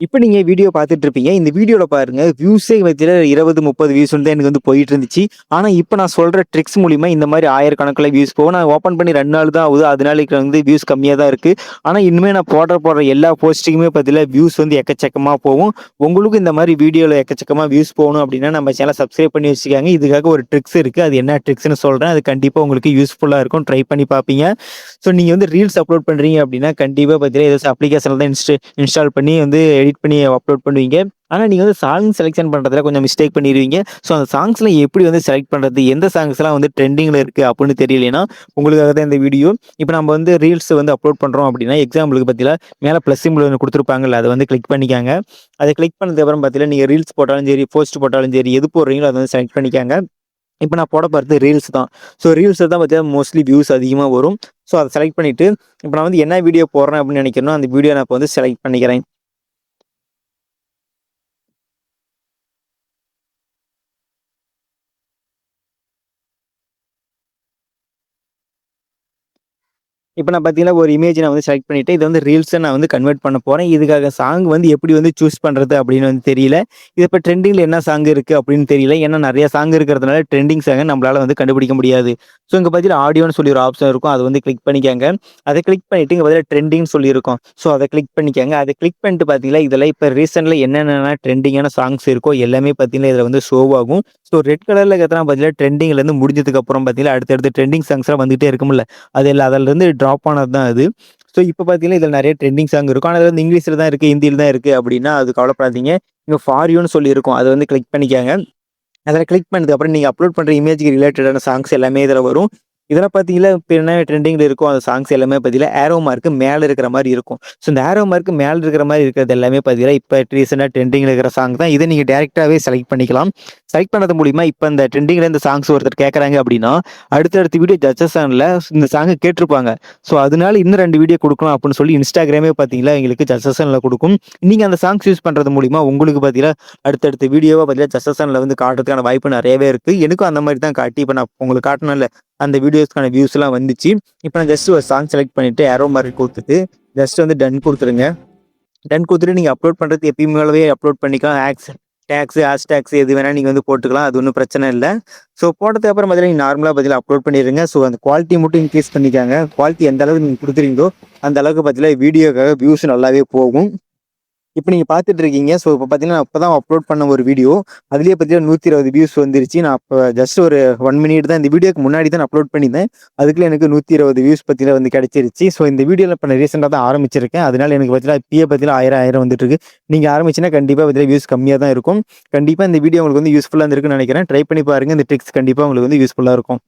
இப்ப நீங்க வீடியோ பார்த்துட்டு இருப்பீங்க. இந்த வீடியோல பாருங்க, வியூஸே பார்த்தீங்கன்னா 20, 30 வியூஸ் தான் எனக்கு போயிட்டு இருந்துச்சு. ஆனா, இப்ப நான் சொல்ற ட்ரிக்ஸ் மூலியமா இந்த மாரி 1000கணக்குல வியூஸ் போகும். நான் ஓப்பன் பண்ணி 2 நாள் தான் ஆகுது. அதனால வியூஸ் கம்மியா தான் இருக்கு. ஆனா, இனிமே நான் போடுற எல்லா போஸ்ட்டுக்குமே பார்த்தீங்கன்னா, வியூஸ் எக்கச்சக்கமா போகும். உங்களுக்கும் இந்த மாரி வீடியோல எக்கச்சக்கமா வியூஸ் போகணும் அப்டின்னா, நம்ம சேனல சப்ஸ்கிரைப் பண்ணி வச்சுக்கங்க. இதுக்காக ஒரு ட்ரிக்ஸ் இருக்கு. அது என்ன ட்ரிக்ஸ்ன்னு சொல்றேன். அது கண்டிப்பா உங்களுக்கு யூஸ்ஃபுல்லா இருக்கும். ட்ரை பண்ணி பார்ப்பீங்க. ஸோ நீங்க ரீல்ஸ் அப்லோட் பண்றீங்க அப்டின்னா, கண்டிப்பா பார்த்தீங்கன்னா, ஏதாச்சும் அப்ளிகேஷன்ல தான் இன்ஸ்டால் பண்ணி எடிட் பண்ணி அப்லோட் பண்ணுவீங்க. ஆனா, நீங்க சாங் செலக்ஷன் பண்றதுல கொஞ்சம் மிஸ்டேக் பண்ணிருவீங்க. ஸோ அந்த சாங்ஸ்ல எப்படி செலக்ட் பண்றது? எந்த சாங்ஸ்லாம் ட்ரெண்டிங்ல இருக்கு அப்டின்னு தெரியலைன்னா, உங்களுக்காக தான் இந்த வீடியோ. இப்ப நம்ம ரீல்ஸ் அப்லோட் பண்றோம் அப்டின்னா, எக்ஸாம்பிளுக்கு பார்த்தீங்கன்னா, மேல பிளஸ் சிம்பல் ஒண்ணு குடுத்துருப்பாங்கல்ல, அத கிளிக் பண்ணிக்கங்க. அத கிளிக் பண்ணதுக்கு அப்புறம் பார்த்தீங்கன்னா, நீங்க ரீல்ஸ் போட்டாலும் சரி, போஸ்ட் போட்டாலும் சரி, எது போடுறீங்களோ அத செலக்ட் பண்ணிக்கங்க. இப்ப நான் போட போறது ரீல்ஸ் தான். ஸோ ரீல்ஸ்ல தான் பார்த்தீங்கன்னா, மோஸ்ட்லி வியூஸ் அதிகமா வரும். ஸோ அத செலக்ட் பண்ணிட்டு, இப்ப நான் என்ன வீடியோ போடுறேன் அப்படின்னு நினைக்கிறேனோ, அந்த வீடியோ நான் இப்ப செலக்ட் பண்ணிக்கிறேன். இப்ப நான் பார்த்தீங்கன்னா, ஒரு இமேஜ் நான் செலக்ட் பண்ணிட்டு, இத ரீல்ஸா நான் கன்வெர்ட் பண்ண போறேன். இதுக்காக சாங் எப்படி சூஸ் பண்றது அப்படின்னு தெரியல. இது இப்ப ட்ரெண்டிங்ல என்ன சாங் இருக்கு அப்படின்னு தெரியல. ஏன்னா நெறைய சாங் இருக்கிறதுனால ட்ரெண்டிங் சாங்க நம்மளால கண்டுபிடிக்க முடியாது. ஸோ இங்க பார்த்தீங்கன்னா, ஆடியோன்னு சொல்லி ஒரு ஆப்ஷன் இருக்கும். அத கிளிக் பண்ணிக்கங்க. அத கிளிக் பண்ணிட்டு இங்க பார்த்தீங்கன்னா ட்ரெண்டிங்ன்னு சொல்லியிருக்கும். ஸோ அத கிளிக் பண்ணிக்கங்க. அத கிளிக் பண்ணிட்டு பார்த்தீங்கன்னா, இதெல்லாம் இப்ப ரீசென்ட்ல என்னென்னலாம் ட்ரெண்டிங்கான சாங்ஸ் இருக்கோ எல்லாமே பார்த்தீங்கன்னா, இதுல ஷோ ஆகும். ஸோ ரெட் கலர்ல இருக்கிறதெல்லாம் பார்த்தீங்கன்னா, ட்ரெண்டிங்ல முடிஞ்சதுக்கு அப்புறம் பார்த்தீங்கன்னா, அடுத்தடுத்து ட்ரெண்டிங் சாங்ஸ்லாம் வந்துட்டே இருக்கும்ல. அது இல்ல அதிலருந்து ட்ராப் ஆனது தான் அது. ஸோ இப்ப பார்த்தீங்கன்னா, இதில நெறைய ட்ரெண்டிங் சாங் இருக்கும். ஆனா, அது இங்கிலீஷ்ல தான் இருக்கு, ஹிந்தியில தான் இருக்கு அப்டின்னா, அது கவலைப்படாதீங்க. இங்க ஃபார் யூன்னு சொல்லி இருக்கும். அத கிளிக் பண்ணிக்கங்க. அதில கிளிக் பண்ணதுக்கு அப்புறம் நீங்க அப்லோட் பண்ற இமேஜ்க்கு ரிலேட்டடான சாங்ஸ் எல்லாமே இதில வரும். இதெல்லாம் பார்த்தீங்கன்னா, இப்ப என்ன ட்ரெண்டிங்ல இருக்கோ அந்த சாங்ஸ் எல்லாமே பார்த்தீங்கன்னா, ஏரோ மார்க் மேல இருக்கிற மாரி இருக்கும். ஸோ இந்த ஏரோ மார்க் மேல இருக்கிற மாரி இருக்கிறது எல்லாமே பார்த்தீங்கன்னா, இப்ப ரீசென்ட்டா ட்ரெண்டிங்ல இருக்கிற சாங் தான். இத நீங்க டைரக்ட்டாவே செலக்ட் பண்ணிக்கலாம். செலக்ட் பண்ணது மூலியமா இப்ப இந்த ட்ரெண்டிங்ல இந்த சாங்ஸ் ஒருத்தர் கேட்கறாங்க அப்டின்னா, அடுத்தடுத்த வீடியோ ஜட்ஜஸன்ல இந்த சாங்க கேட்டுருப்பாங்க. ஸோ அதனால இன்னும் 2 வீடியோ குடுக்கலாம் அப்டின்னு சொல்லி Instagramமே பார்த்தீங்கன்னா, எங்களுக்கு ஜட்ஜஸன்ல குடுக்கும். நீங்க அந்த சாங்ஸ் யூஸ் பண்றது மூலியமா உங்களுக்கு பார்த்தீங்கன்னா, அடுத்தடுத்த வீடியோவா பார்த்தீங்கன்னா, ஜட்ஜஸன்ல காட்டுறதுக்கான வாய்ப்பு நெறையவே இருக்கு. எனக்கும் அந்த மாரி தான் காட்டி, இப்ப நான் உங்களுக்கு காட்டுனேன்ல, அந்த வீடியோஸ்க்கான வியூஸ்லாம் வந்துச்சு. இப்ப நான் ஜஸ்ட் ஒரு சாங் செலக்ட் பண்ணிட்டு ஏரோ மார்க் குடுத்துட்டு, ஜஸ்ட் டன் குடுத்துருங்க. டன் குடுத்துட்டு நீங்க அப்லோட் பண்றது எப்பயும் போலவே அப்லோட் பண்ணிக்கலாம். ஹேஷ்டேக்ஸ் எது வேணா நீங்க போட்டுக்கலாம். அது ஒண்ணும் பிரச்சனை இல்ல. ஸோ போட்டதுக்கு அப்புறம் பார்த்தீங்கன்னா, நீங்க நார்மலா பார்த்தீங்கன்னா அப்லோட் பண்ணிருங்க. ஸோ அந்த குவாலிட்டி மட்டும் இன்கிரீஸ் பண்ணிக்கங்க. குவாலிட்டி எந்த அளவுக்கு நீங்க குடுக்குறீங்களோ, அந்த அளவுக்கு பார்த்தீங்கன்னா வீடியோக்காக வியூஸ் நல்லாவே போகும். இப்ப நீங்க பார்த்துட்டு இருக்கீங்க. ஸோ இப்ப பார்த்தீங்கன்னா, அப்பதான் அப்லோட் பண்ண ஒரு வீடியோ. அதிலேயே பார்த்தீங்கன்னா 120 வியூஸ் வந்துருச்சு. நான் அப்ப ஜஸ்ட் ஒரு 1 மினிட் தான் இந்த வீடியோக்கு முன்னாடி தான் நான் அப்லோட் பண்ணியிருந்தேன். அதுக்குள்ள எனக்கு 120 வியூஸ் பார்த்தீங்கன்னா கிடைச்சிருச்சு. ஸோ இந்த வீடியோல இப்ப நான் ரீசென்ட்டா தான் ஆரம்பிச்சிருக்கேன். அதனால எனக்கு பார்த்தீங்கன்னா இப்பயே பார்த்தீங்கன்னா 1000 வந்துட்டு இருக்கு. நீங்க ஆரம்பிச்சீங்கன்னா கண்டிப்பா பார்த்தீங்கன்னா வியூஸ் கம்மியா தான் இருக்கும். கண்டிப்பா இந்த வீடியோ உங்களுக்கு யூஸ்ஃபுல்லா இருந்திருக்கும்னு நினைக்கிறேன். ட்ரை பண்ணி பாருங்க. இந்த ட்ரிக்ஸ் கண்டிப்பா உங்களுக்கு யூஸ்ஃபுல்லா இருக்கும்.